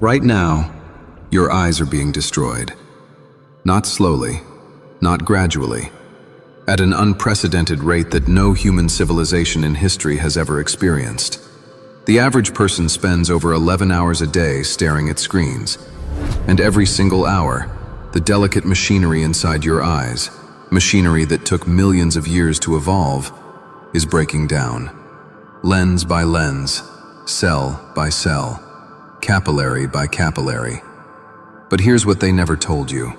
Right now, your eyes are being destroyed. Not slowly, not gradually, at an unprecedented rate that no human civilization in history has ever experienced. The average person spends over 11 hours a day staring at screens, and every single hour, the delicate machinery inside your eyes, machinery that took millions of years to evolve, is breaking down. Lens by lens, cell by cell, capillary by capillary. But here's what they never told you.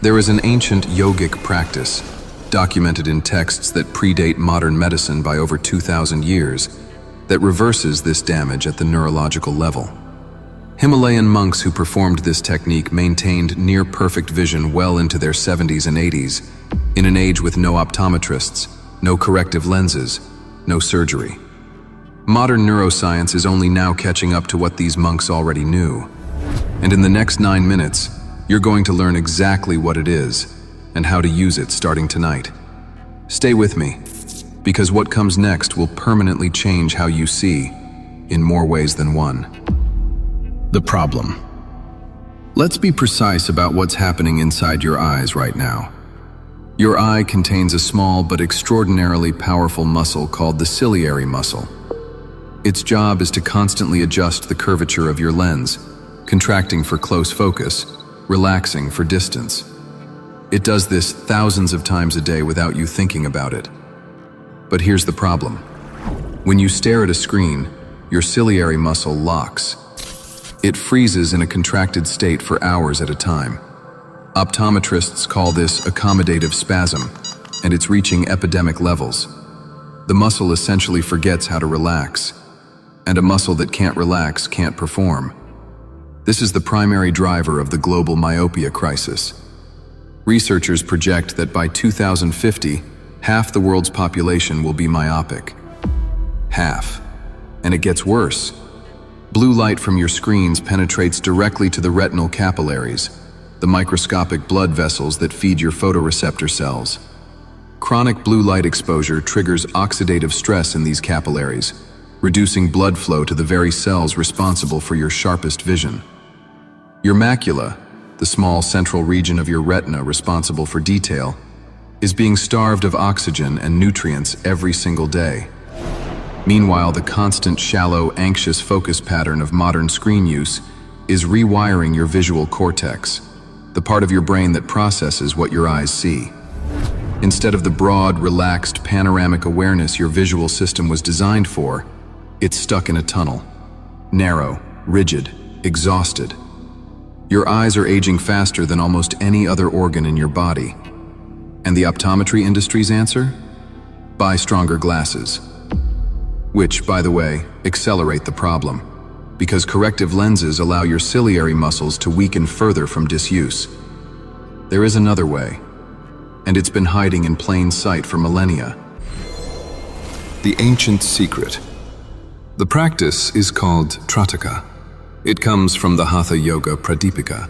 There is an ancient yogic practice, documented in texts that predate modern medicine by over 2,000 years, that reverses this damage at the neurological level. Himalayan monks who performed this technique maintained near-perfect vision well into their 70s and 80s, in an age with no optometrists, no corrective lenses, no surgery. Modern neuroscience is only now catching up to what these monks already knew. And in the next 9 minutes, you're going to learn exactly what it is and how to use it starting tonight. Stay with me, because what comes next will permanently change how you see, in more ways than one. The problem. Let's be precise about what's happening inside your eyes right now. Your eye contains a small but extraordinarily powerful muscle called the ciliary muscle. Its job is to constantly adjust the curvature of your lens, contracting for close focus, relaxing for distance. It does this thousands of times a day without you thinking about it. But here's the problem. When you stare at a screen, your ciliary muscle locks. It freezes in a contracted state for hours at a time. Optometrists call this accommodative spasm, and it's reaching epidemic levels. The muscle essentially forgets how to relax, and a muscle that can't relax can't perform. This is the primary driver of the global myopia crisis. Researchers project that by 2050, half the world's population will be myopic. Half. And it gets worse. Blue light from your screens penetrates directly to the retinal capillaries, the microscopic blood vessels that feed your photoreceptor cells. Chronic blue light exposure triggers oxidative stress in these capillaries, reducing blood flow to the very cells responsible for your sharpest vision. Your macula, the small central region of your retina responsible for detail, is being starved of oxygen and nutrients every single day. Meanwhile, the constant shallow, anxious focus pattern of modern screen use is rewiring your visual cortex, the part of your brain that processes what your eyes see. Instead of the broad, relaxed, panoramic awareness your visual system was designed for, it's stuck in a tunnel. Narrow, rigid, exhausted. Your eyes are aging faster than almost any other organ in your body. And the optometry industry's answer? Buy stronger glasses. Which, by the way, accelerate the problem, because corrective lenses allow your ciliary muscles to weaken further from disuse. There is another way, and it's been hiding in plain sight for millennia. The ancient secret. The practice is called Trataka. It comes from the Hatha Yoga Pradipika,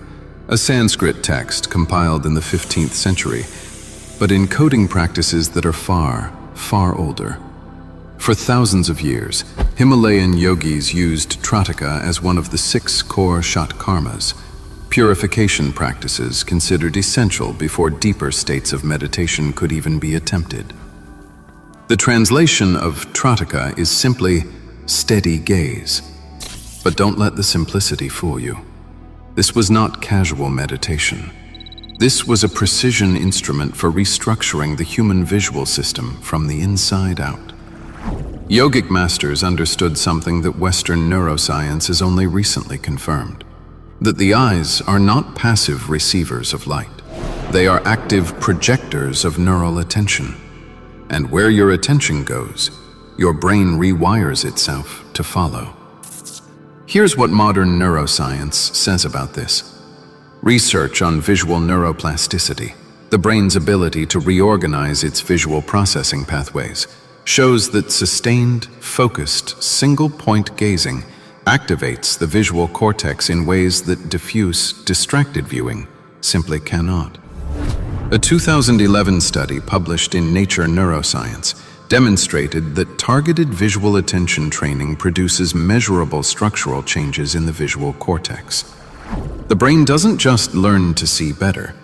a Sanskrit text compiled in the 15th century, but in coding practices that are far, far older. For thousands of years, Himalayan yogis used Trataka as one of the 6 core shatkarmas, purification practices considered essential before deeper states of meditation could even be attempted. The translation of Trataka is simply steady gaze. But don't let the simplicity fool you. This was not casual meditation. This was a precision instrument for restructuring the human visual system from the inside out. Yogic masters understood something that Western neuroscience has only recently confirmed: that the eyes are not passive receivers of light. They are active projectors of neural attention. And where your attention goes, your brain rewires itself to follow. Here's what modern neuroscience says about this. Research on visual neuroplasticity, the brain's ability to reorganize its visual processing pathways, shows that sustained, focused, single-point gazing activates the visual cortex in ways that diffuse, distracted viewing simply cannot. A 2011 study published in Nature Neuroscience demonstrated that targeted visual attention training produces measurable structural changes in the visual cortex. The brain doesn't just learn to see better,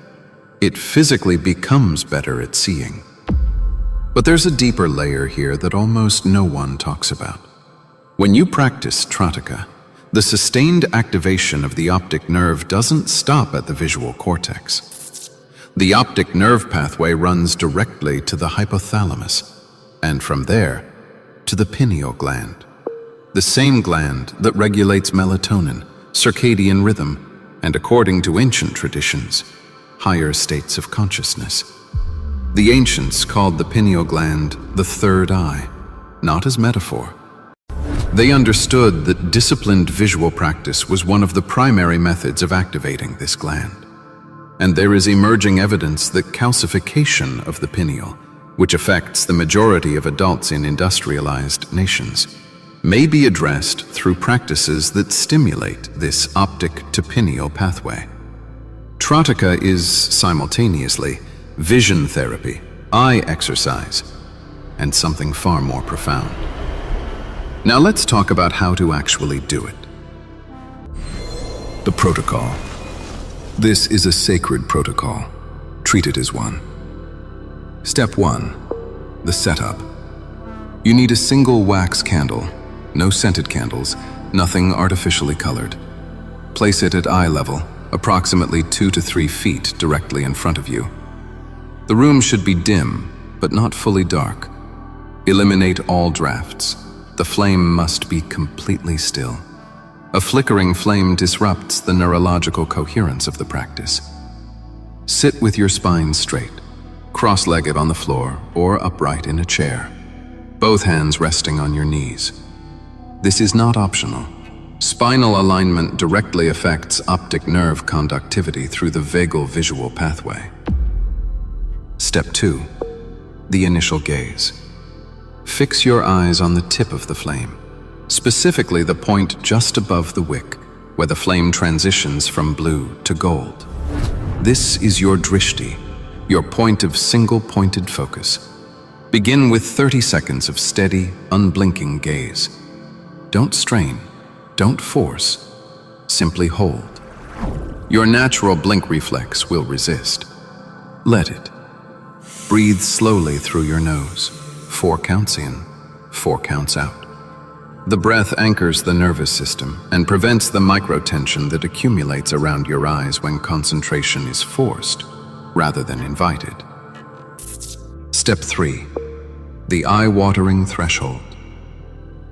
it physically becomes better at seeing. But there's a deeper layer here that almost no one talks about. When you practice Trataka, the sustained activation of the optic nerve doesn't stop at the visual cortex. The optic nerve pathway runs directly to the hypothalamus, and from there to the pineal gland, the same gland that regulates melatonin, circadian rhythm, and according to ancient traditions, higher states of consciousness. The ancients called the pineal gland the third eye, not as metaphor. They understood that disciplined visual practice was one of the primary methods of activating this gland. And there is emerging evidence that calcification of the pineal, which affects the majority of adults in industrialized nations, may be addressed through practices that stimulate this optic to pineal pathway. Trataka is simultaneously vision therapy, eye exercise, and something far more profound. Now let's talk about how to actually do it. The protocol. This is a sacred protocol. Treat it as one. Step 1. The setup. You need a single wax candle, no scented candles, nothing artificially colored. Place it at eye level, approximately 2 to 3 feet directly in front of you. The room should be dim, but not fully dark. Eliminate all drafts. The flame must be completely still. A flickering flame disrupts the neurological coherence of the practice. Sit with your spine straight, cross-legged on the floor or upright in a chair, both hands resting on your knees. This is not optional. Spinal alignment directly affects optic nerve conductivity through the vagal visual pathway. Step 2. The initial gaze. Fix your eyes on the tip of the flame, specifically the point just above the wick, where the flame transitions from blue to gold. This is your drishti, your point of single-pointed focus. Begin with 30 seconds of steady, unblinking gaze. Don't strain, don't force, simply hold. Your natural blink reflex will resist. Let it. Breathe slowly through your nose. 4 counts in, 4 counts out. The breath anchors the nervous system and prevents the microtension that accumulates around your eyes when concentration is forced rather than invited. Step 3. The eye-watering threshold.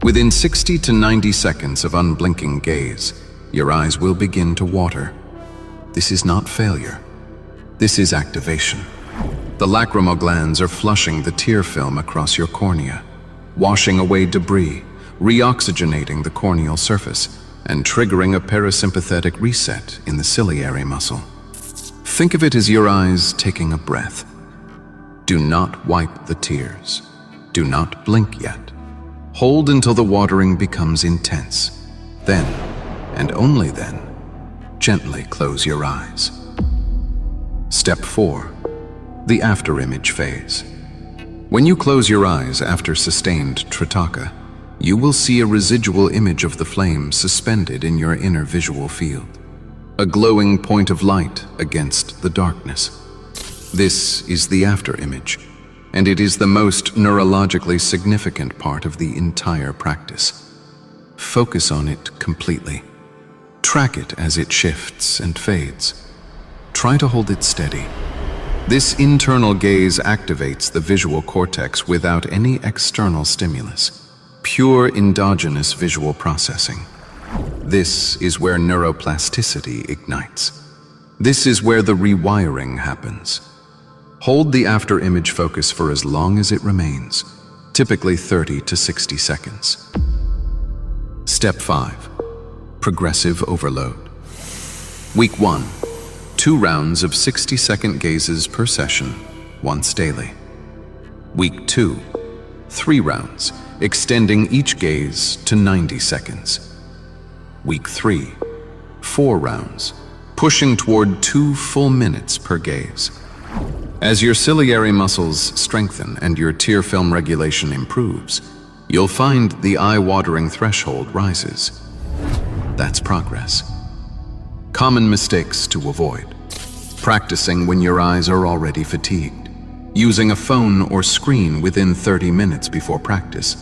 Within 60 to 90 seconds of unblinking gaze, your eyes will begin to water. This is not failure. This is activation. The lacrimal glands are flushing the tear film across your cornea, washing away debris, reoxygenating the corneal surface, and triggering a parasympathetic reset in the ciliary muscle. Think of it as your eyes taking a breath. Do not wipe the tears. Do not blink yet. Hold until the watering becomes intense. Then, and only then, gently close your eyes. Step 4. The afterimage phase. When you close your eyes after sustained Trataka, you will see a residual image of the flame suspended in your inner visual field, a glowing point of light against the darkness. This is the afterimage, and it is the most neurologically significant part of the entire practice. Focus on it completely. Track it as it shifts and fades. Try to hold it steady. This internal gaze activates the visual cortex without any external stimulus. Pure endogenous visual processing. This is where neuroplasticity ignites. This is where the rewiring happens. Hold the afterimage focus for as long as it remains, typically 30 to 60 seconds. Step 5. Progressive overload. Week 1. 2 rounds of 60-second gazes per session, once daily. Week 2, 3 rounds, extending each gaze to 90 seconds. Week 3, 4 rounds, pushing toward 2 full minutes per gaze. As your ciliary muscles strengthen and your tear film regulation improves, you'll find the eye-watering threshold rises. That's progress. Common mistakes to avoid. Practicing when your eyes are already fatigued. Using a phone or screen within 30 minutes before practice.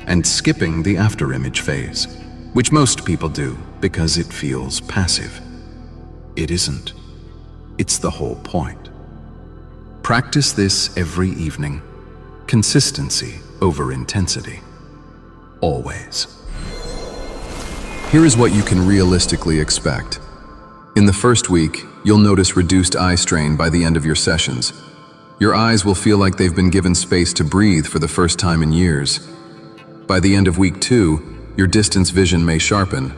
And skipping the after-image phase, which most people do because it feels passive. It isn't. It's the whole point. Practice this every evening. Consistency over intensity. Always. Here is what you can realistically expect. In the first week, you'll notice reduced eye strain by the end of your sessions. Your eyes will feel like they've been given space to breathe for the first time in years. By the end of week 2, your distance vision may sharpen,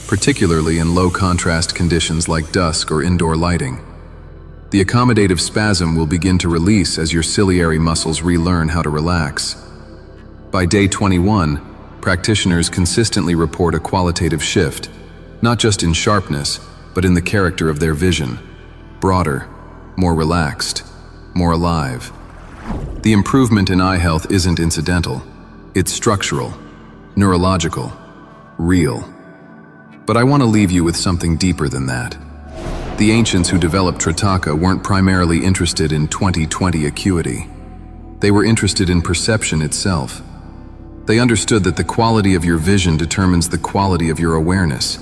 particularly in low-contrast conditions like dusk or indoor lighting. The accommodative spasm will begin to release as your ciliary muscles relearn how to relax. By day 21, practitioners consistently report a qualitative shift, not just in sharpness, but in the character of their vision. Broader, more relaxed, more alive. The improvement in eye health isn't incidental. It's structural, neurological, real. But I want to leave you with something deeper than that. The ancients who developed Tritaka weren't primarily interested in 20/20 acuity. They were interested in perception itself. They understood that the quality of your vision determines the quality of your awareness,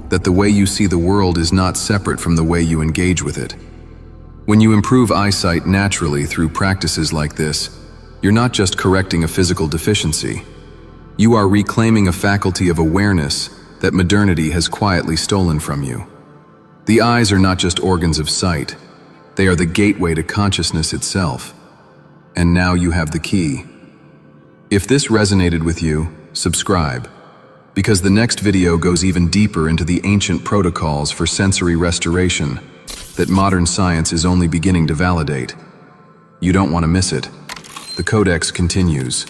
that the way you see the world is not separate from the way you engage with it. When you improve eyesight naturally through practices like this, you're not just correcting a physical deficiency. You are reclaiming a faculty of awareness that modernity has quietly stolen from you. The eyes are not just organs of sight. They are the gateway to consciousness itself. And now you have the key. If this resonated with you, subscribe, because the next video goes even deeper into the ancient protocols for sensory restoration that modern science is only beginning to validate. You don't want to miss it. The Codex continues.